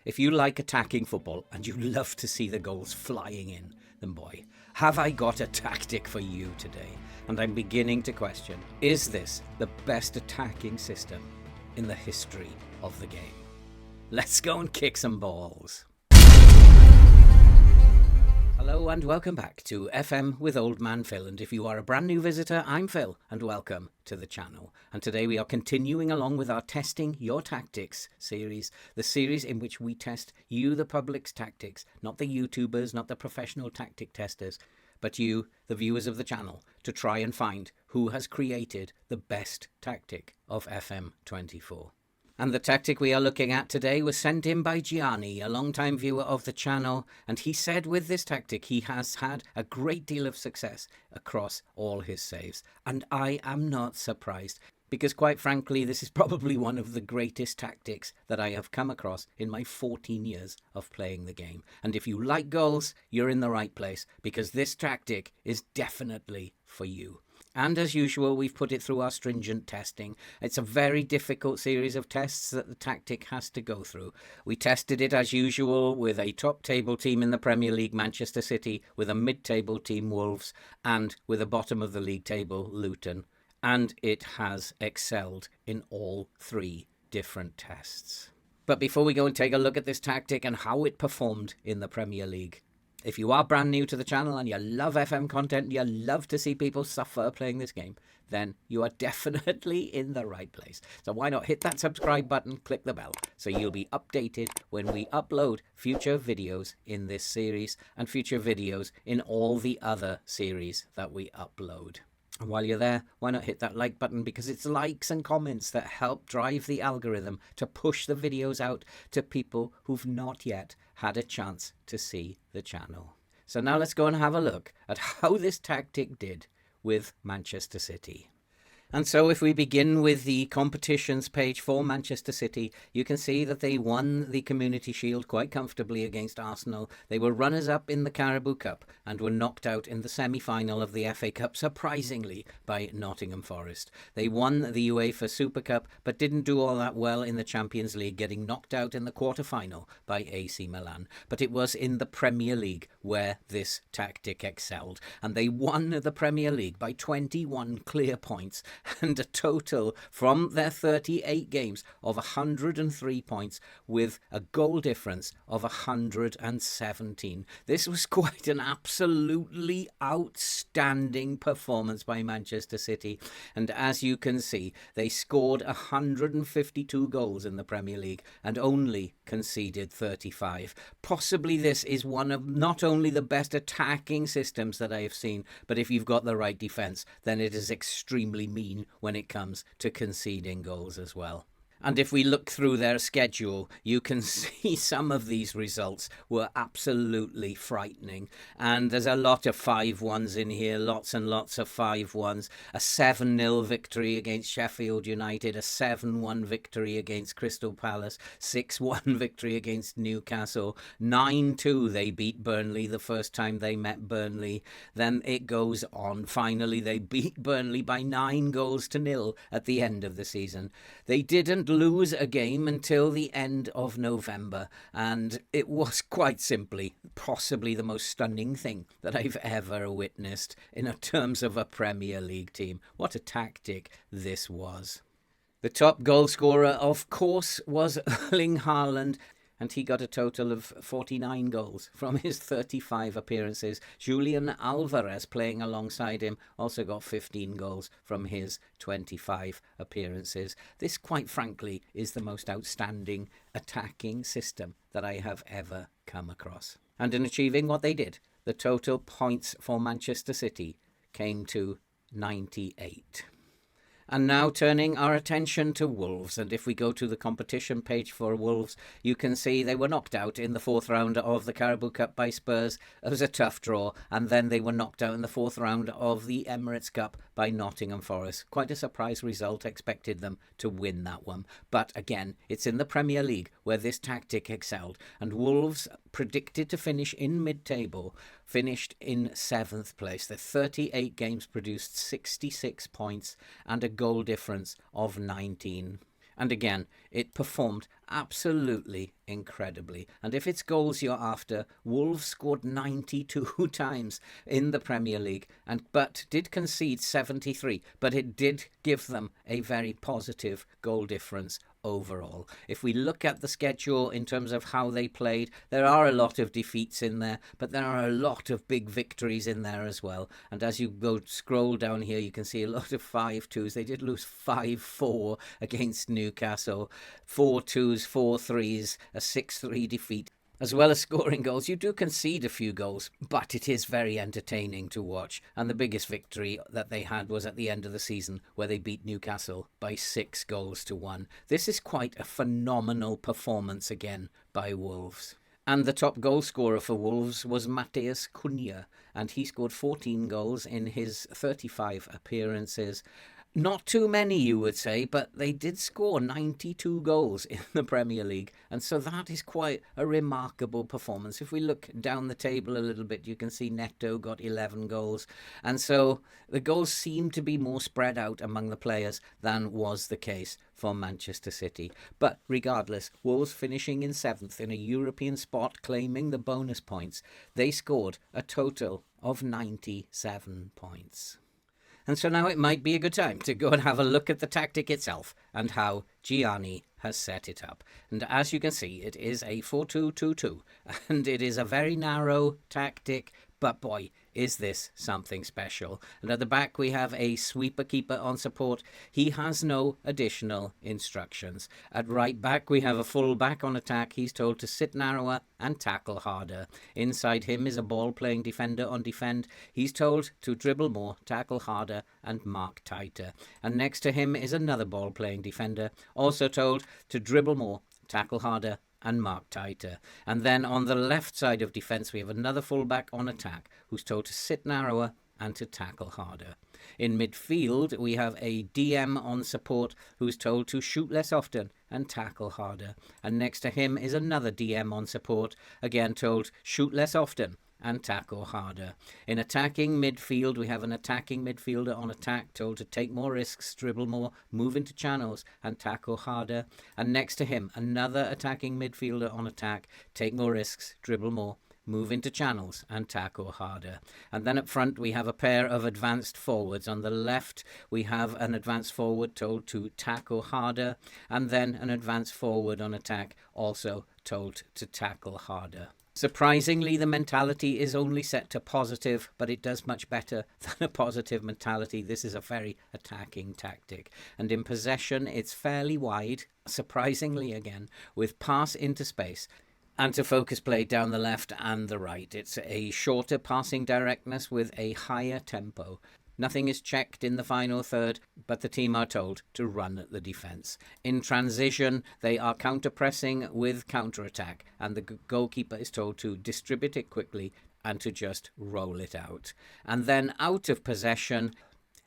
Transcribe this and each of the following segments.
If you like attacking football and you love to see the goals flying in, then boy, have I got a tactic for you today. And I'm beginning to question, is this the best attacking system in the history of the game? Let's go and kick some balls. Hello and welcome back to FM with Old Man Phil, and if you are a brand new visitor, I'm Phil and welcome to the channel. And today we are continuing along with our Testing Your Tactics series, the series in which we test you, the public's tactics, not the YouTubers, not the professional tactic testers, but you, the viewers of the channel, to try and find who has created the best tactic of FM24. And the tactic we are looking at today was sent in by Gianni, a long-time viewer of the channel, and he said with this tactic he has had a great deal of success across all his saves. And I am not surprised, because quite frankly this is probably one of the greatest tactics that I have come across in my 14 years of playing the game. And if you like goals, you're in the right place, because this tactic is definitely for you. And as usual, we've put it through our stringent testing. It's a very difficult series of tests that the tactic has to go through. We tested it as usual with a top table team in the Premier League, Manchester City, with a mid-table team, Wolves, and with a bottom of the league table, Luton. And it has excelled in all three different tests. But before we go and take a look at this tactic and how it performed in the Premier League, if you are brand new to the channel and you love FM content and you love to see people suffer playing this game, then you are definitely in the right place. So why not hit that subscribe button, click the bell, so you'll be updated when we upload future videos in this series and future videos in all the other series that we upload. And while you're there, why not hit that like button, because it's likes and comments that help drive the algorithm to push the videos out to people who've not yet had a chance to see the channel. So now let's go and have a look at how this tactic did with Manchester City. And so if we begin with the competitions page for Manchester City, you can see that they won the Community Shield quite comfortably against Arsenal. They were runners-up in the Carabao Cup and were knocked out in the semi-final of the FA Cup, surprisingly, by Nottingham Forest. They won the UEFA Super Cup, but didn't do all that well in the Champions League, getting knocked out in the quarter-final by AC Milan. But it was in the Premier League where this tactic excelled, and they won the Premier League by 21 clear points, and a total from their 38 games of 103 points with a goal difference of 117. This was quite an absolutely outstanding performance by Manchester City, and as you can see, they scored 152 goals in the Premier League and only conceded 35. Possibly this is one of not only the best attacking systems that I have seen, but if you've got the right defence, then it is extremely mean when it comes to conceding goals as well. And if we look through their schedule, you can see some of these results were absolutely frightening. And there's a lot of 5-1s in here, lots and lots of 5-1s. A 7-0 victory against Sheffield United, a 7-1 victory against Crystal Palace, 6-1 victory against Newcastle, 9-2 they beat Burnley the first time they met Burnley. Then it goes on. Finally, they beat Burnley by 9-0 at the end of the season. They didn't lose a game until the end of November, and it was quite simply possibly the most stunning thing that I've ever witnessed in terms of a Premier League team. What a tactic this was. The top goal scorer, of course, was Erling Haaland, and he got a total of 49 goals from his 35 appearances. Julian Alvarez, playing alongside him, also got 15 goals from his 25 appearances. This, quite frankly, is the most outstanding attacking system that I have ever come across. And in achieving what they did, the total points for Manchester City came to 98. And now turning our attention to Wolves, and if we go to the competition page for Wolves, you can see they were knocked out in the fourth round of the Carabao Cup by Spurs. It was a tough draw, and then they were knocked out in the fourth round of the Emirates Cup by Nottingham Forest. Quite a surprise result, expected them to win that one. But again, it's in the Premier League where this tactic excelled, and Wolves, predicted to finish in mid-table, finished in 7th place. The 38 games produced 66 points and a goal difference of 19. And again, it performed absolutely incredibly. And if it's goals you're after, Wolves scored 92 times in the Premier League, but did concede 73. But it did give them a very positive goal difference overall. If we look at the schedule in terms of how they played, there are a lot of defeats in there, but there are a lot of big victories in there as well. And as you go scroll down here, you can see a lot of 5-2s. They did lose 5-4 against Newcastle, 4-2s, 4-3s, a 6-3 defeat. As well as scoring goals, you do concede a few goals, but it is very entertaining to watch. And the biggest victory that they had was at the end of the season, where they beat Newcastle by 6-1. This is quite a phenomenal performance again by Wolves. And the top goal scorer for Wolves was Matheus Cunha, and he scored 14 goals in his 35 appearances. Not too many, you would say, but they did score 92 goals in the Premier League, and so that is quite a remarkable performance. If we look down the table a little bit, you can see Neto got 11 goals, and so the goals seem to be more spread out among the players than was the case for Manchester City. But regardless, Wolves finishing in 7th in a European spot, claiming the bonus points. They scored a total of 97 points. And so now it might be a good time to go and have a look at the tactic itself and how Gianni has set it up. And as you can see, it is a 4-2-2-2, and it is a very narrow tactic, but boy, is this something special. And at the back we have a sweeper keeper on support. He has no additional instructions. At right back we have a full back on attack. He's told to sit narrower and tackle harder. Inside him is a ball-playing defender on defend. He's told to dribble more, tackle harder and mark tighter. And next to him is another ball-playing defender, also told to dribble more, tackle harder and mark tighter. And then on the left side of defence we have another fullback on attack who's told to sit narrower and to tackle harder. In midfield we have a DM on support who's told to shoot less often and tackle harder. And next to him is another DM on support, again told shoot less often and tackle harder. In attacking midfield, we have an attacking midfielder on attack told to take more risks, dribble more, move into channels and tackle harder. And next to him, another attacking midfielder on attack, take more risks, dribble more, move into channels and tackle harder. And then up front we have a pair of advanced forwards. On the left we have an advanced forward told to tackle harder, and then an advanced forward on attack also told to tackle harder. Surprisingly, the mentality is only set to positive, but it does much better than a positive mentality. This is a very attacking tactic. And in possession, it's fairly wide, surprisingly again, with pass into space and to focus play down the left and the right. It's a shorter passing directness with a higher tempo. Nothing is checked in the final third, but the team are told to run at the defence. In transition, they are counter-pressing with counter-attack, and the goalkeeper is told to distribute it quickly and to just roll it out. And then out of possession,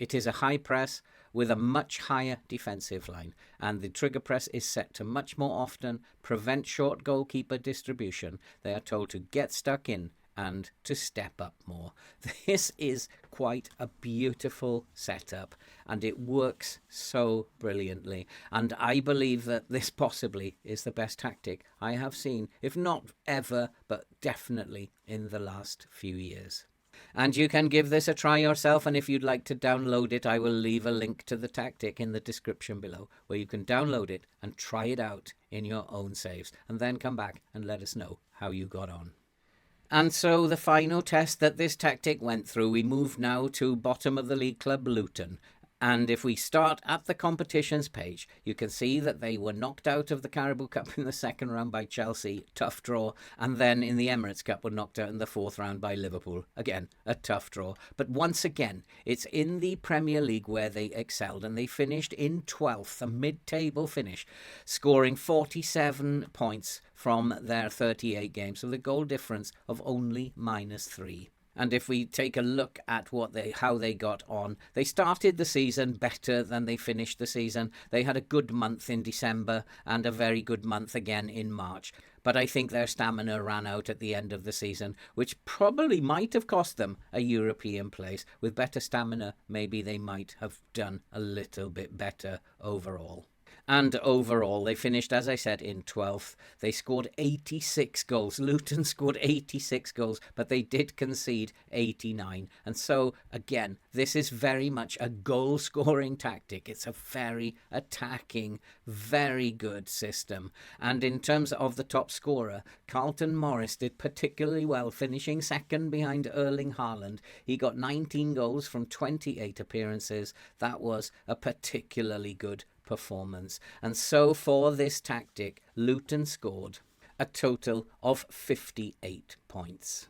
it is a high press with a much higher defensive line, and the trigger press is set to much more often prevent short goalkeeper distribution. They are told to get stuck in and to step up more. This is quite a beautiful setup, and it works so brilliantly. And I believe that this possibly is the best tactic I have seen, if not ever, but definitely in the last few years. And you can give this a try yourself, and if you'd like to download it, I will leave a link to the tactic in the description below, where you can download it and try it out in your own saves, and then come back and let us know how you got on. And so the final test that this tactic went through, we move now to bottom of the league club Luton. And if we start at the competitions page, you can see that they were knocked out of the Carabao Cup in the second round by Chelsea, tough draw, and then in the Emirates Cup were knocked out in the fourth round by Liverpool, again a tough draw. But once again, it's in the Premier League where they excelled, and they finished in 12th, a mid-table finish, scoring 47 points from their 38 games, so the goal difference of only -3. And if we take a look at how they got on, they started the season better than they finished the season. They had a good month in December and a very good month again in March. But I think their stamina ran out at the end of the season, which probably might have cost them a European place. With better stamina, maybe they might have done a little bit better overall. And overall, they finished, as I said, in 12th. They scored 86 goals. Luton scored 86 goals, but they did concede 89. And so, again, this is very much a goal-scoring tactic. It's a very attacking, very good system. And in terms of the top scorer, Carlton Morris did particularly well, finishing second behind Erling Haaland. He got 19 goals from 28 appearances. That was a particularly good performance. And so for this tactic, Luton scored a total of 58 points.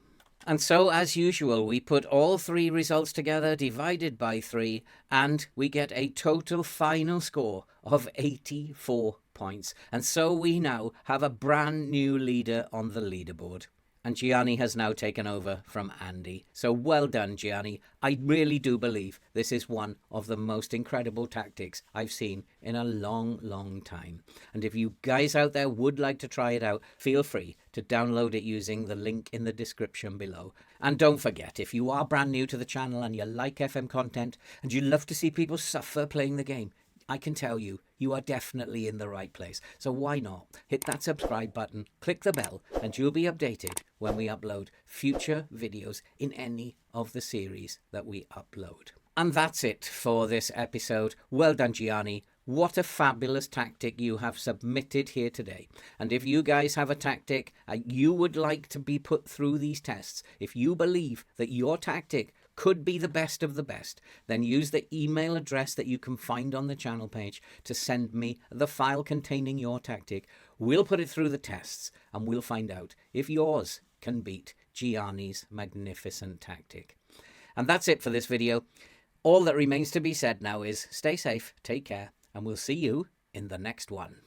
And so, as usual, we put all three results together, divided by 3, and we get a total final score of 84 points. And so we now have a brand new leader on the leaderboard. And Gianni has now taken over from Andy. So well done, Gianni. I really do believe this is one of the most incredible tactics I've seen in a long, long time. And if you guys out there would like to try it out, feel free to download it using the link in the description below. And don't forget, if you are brand new to the channel and you like FM content and you love to see people suffer playing the game, I can tell you, you are definitely in the right place. So why not hit that subscribe button, click the bell, and you'll be updated when we upload future videos in any of the series that we upload. And that's it for this episode. Well done, Gianni. What a fabulous tactic you have submitted here today. And if you guys have a tactic you would like to be put through these tests, if you believe that your tactic could be the best of the best, then use the email address that you can find on the channel page to send me the file containing your tactic. We'll put it through the tests and we'll find out if yours can beat Gianni's magnificent tactic. And that's it for this video. All that remains to be said now is stay safe, take care, and we'll see you in the next one.